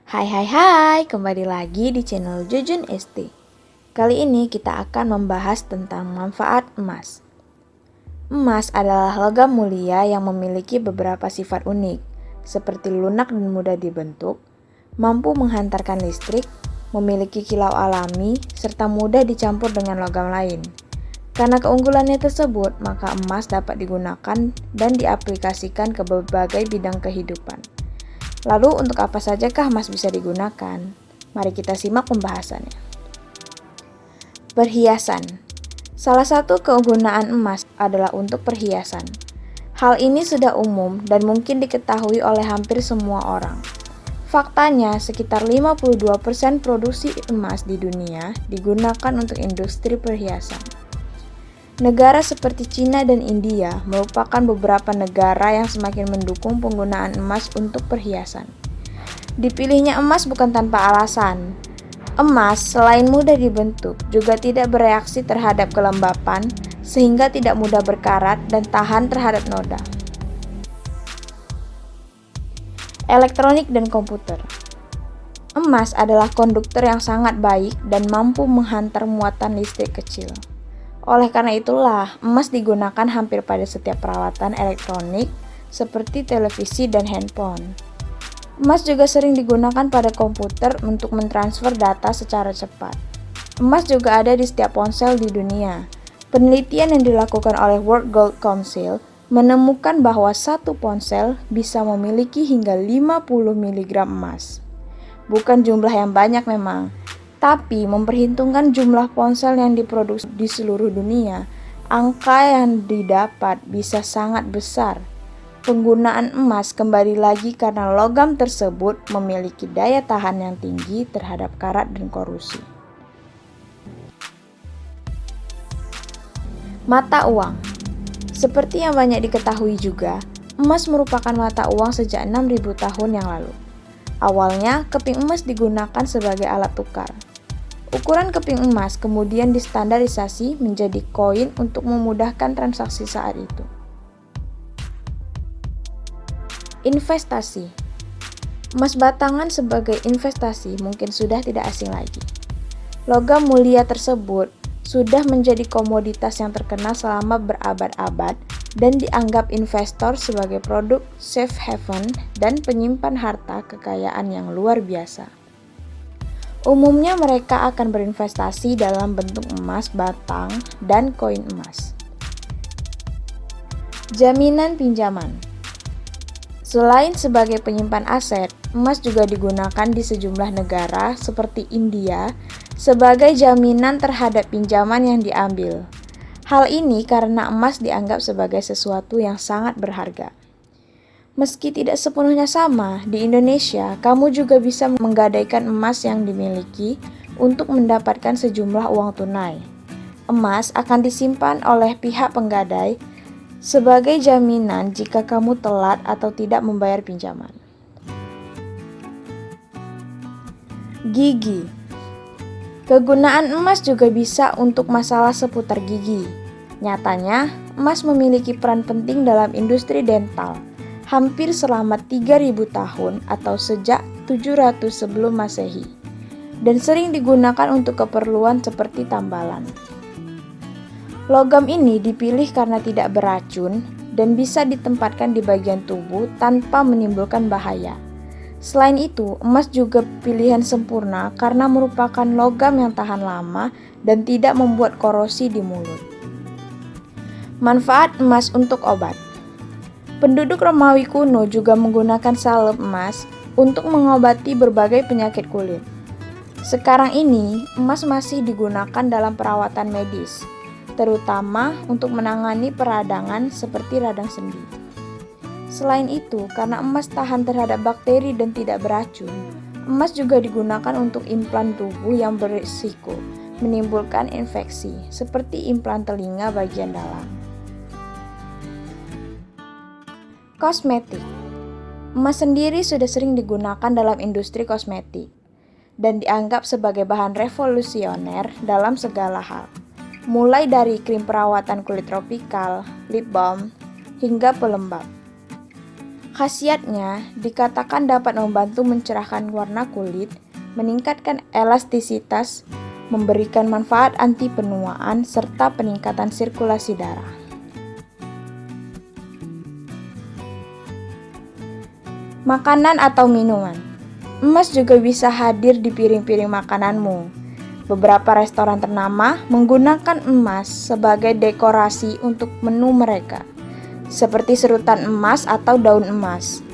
Hai, kembali lagi di channel Jujun ST. Kali ini kita akan membahas tentang manfaat emas. Emas adalah logam mulia yang memiliki beberapa sifat unik, seperti lunak dan mudah dibentuk, mampu menghantarkan listrik, memiliki kilau alami, serta mudah dicampur dengan logam lain. Karena keunggulannya tersebut, maka emas dapat digunakan dan diaplikasikan ke berbagai bidang kehidupan. Lalu untuk apa sajakah emas bisa digunakan? Mari kita simak pembahasannya. Perhiasan. Salah satu kegunaan emas adalah untuk perhiasan. Hal ini sudah umum dan mungkin diketahui oleh hampir semua orang. Faktanya, sekitar 52% produksi emas di dunia digunakan untuk industri perhiasan. Negara seperti Cina dan India merupakan beberapa negara yang semakin mendukung penggunaan emas untuk perhiasan. Dipilihnya emas bukan tanpa alasan. Emas selain mudah dibentuk, juga tidak bereaksi terhadap kelembapan, sehingga tidak mudah berkarat dan tahan terhadap noda. Elektronik dan komputer. Emas adalah konduktor yang sangat baik dan mampu menghantar muatan listrik kecil. Oleh karena itulah, emas digunakan hampir pada setiap peralatan elektronik seperti televisi dan handphone. Emas juga sering digunakan pada komputer untuk mentransfer data secara cepat. Emas juga ada di setiap ponsel di dunia. Penelitian yang dilakukan oleh World Gold Council menemukan bahwa satu ponsel bisa memiliki hingga 50 mg emas. Bukan jumlah yang banyak memang, tapi memperhitungkan jumlah ponsel yang diproduksi di seluruh dunia, angka yang didapat bisa sangat besar. Penggunaan emas kembali lagi karena logam tersebut memiliki daya tahan yang tinggi terhadap karat dan korosi. Mata uang. Seperti yang banyak diketahui juga, emas merupakan mata uang sejak 6.000 tahun yang lalu. Awalnya, keping emas digunakan sebagai alat tukar. Ukuran keping emas kemudian distandarisasi menjadi koin untuk memudahkan transaksi saat itu. Investasi. Emas batangan sebagai investasi mungkin sudah tidak asing lagi. Logam mulia tersebut sudah menjadi komoditas yang terkenal selama berabad-abad dan dianggap investor sebagai produk safe haven dan penyimpan harta kekayaan yang luar biasa. Umumnya mereka akan berinvestasi dalam bentuk emas batang dan koin emas. Jaminan pinjaman. Selain sebagai penyimpan aset, emas juga digunakan di sejumlah negara seperti India sebagai jaminan terhadap pinjaman yang diambil. Hal ini karena emas dianggap sebagai sesuatu yang sangat berharga. Meski tidak sepenuhnya sama, di Indonesia kamu juga bisa menggadaikan emas yang dimiliki untuk mendapatkan sejumlah uang tunai. Emas akan disimpan oleh pihak penggadai sebagai jaminan jika kamu telat atau tidak membayar pinjaman. Gigi. Kegunaan emas juga bisa untuk masalah seputar gigi. Nyatanya, emas memiliki peran penting dalam industri dental hampir selama 3.000 tahun atau sejak 700 sebelum Masehi, dan sering digunakan untuk keperluan seperti tambalan. Logam ini dipilih karena tidak beracun dan bisa ditempatkan di bagian tubuh tanpa menimbulkan bahaya. Selain itu, emas juga pilihan sempurna karena merupakan logam yang tahan lama dan tidak membuat korosi di mulut. Manfaat emas untuk obat. Penduduk Romawi kuno juga menggunakan salep emas untuk mengobati berbagai penyakit kulit. Sekarang ini, emas masih digunakan dalam perawatan medis, terutama untuk menangani peradangan seperti radang sendi. Selain itu, karena emas tahan terhadap bakteri dan tidak beracun, emas juga digunakan untuk implan tubuh yang berisiko menimbulkan infeksi, seperti implan telinga bagian dalam. Kosmetik. Emas sendiri sudah sering digunakan dalam industri kosmetik dan dianggap sebagai bahan revolusioner dalam segala hal, mulai dari krim perawatan kulit tropikal, lip balm, hingga pelembab. Khasiatnya dikatakan dapat membantu mencerahkan warna kulit, meningkatkan elastisitas, memberikan manfaat anti penuaan, serta peningkatan sirkulasi darah. Makanan atau minuman. Emas juga bisa hadir di piring-piring makananmu. Beberapa restoran ternama menggunakan emas sebagai dekorasi untuk menu mereka, seperti serutan emas atau daun emas.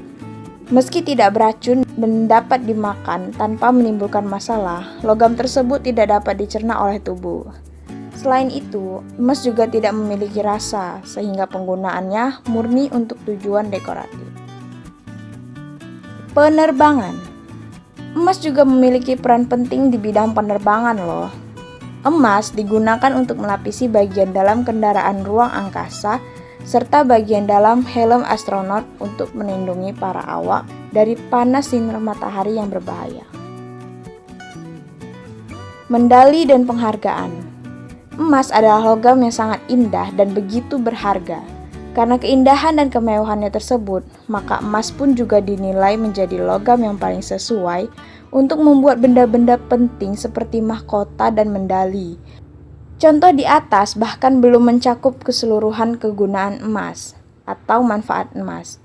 Meski tidak beracun dan dapat dimakan tanpa menimbulkan masalah, logam tersebut tidak dapat dicerna oleh tubuh. Selain itu, emas juga tidak memiliki rasa, sehingga penggunaannya murni untuk tujuan dekoratif. Penerbangan. Emas juga memiliki peran penting di bidang penerbangan loh. Emas digunakan untuk melapisi bagian dalam kendaraan ruang angkasa serta bagian dalam helm astronot untuk melindungi para awak dari panas sinar matahari yang berbahaya. Medali dan penghargaan. Emas adalah logam yang sangat indah dan begitu berharga. Karena keindahan dan kemewahannya tersebut, maka emas pun juga dinilai menjadi logam yang paling sesuai untuk membuat benda-benda penting seperti mahkota dan medali. Contoh di atas bahkan belum mencakup keseluruhan kegunaan emas atau manfaat emas.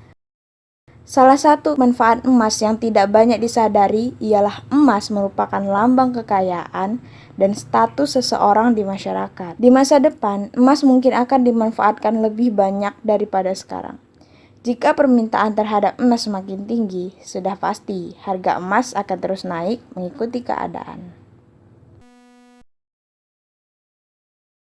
Salah satu manfaat emas yang tidak banyak disadari ialah emas merupakan lambang kekayaan dan status seseorang di masyarakat. Di masa depan, emas mungkin akan dimanfaatkan lebih banyak daripada sekarang. Jika permintaan terhadap emas semakin tinggi, sudah pasti harga emas akan terus naik mengikuti keadaan.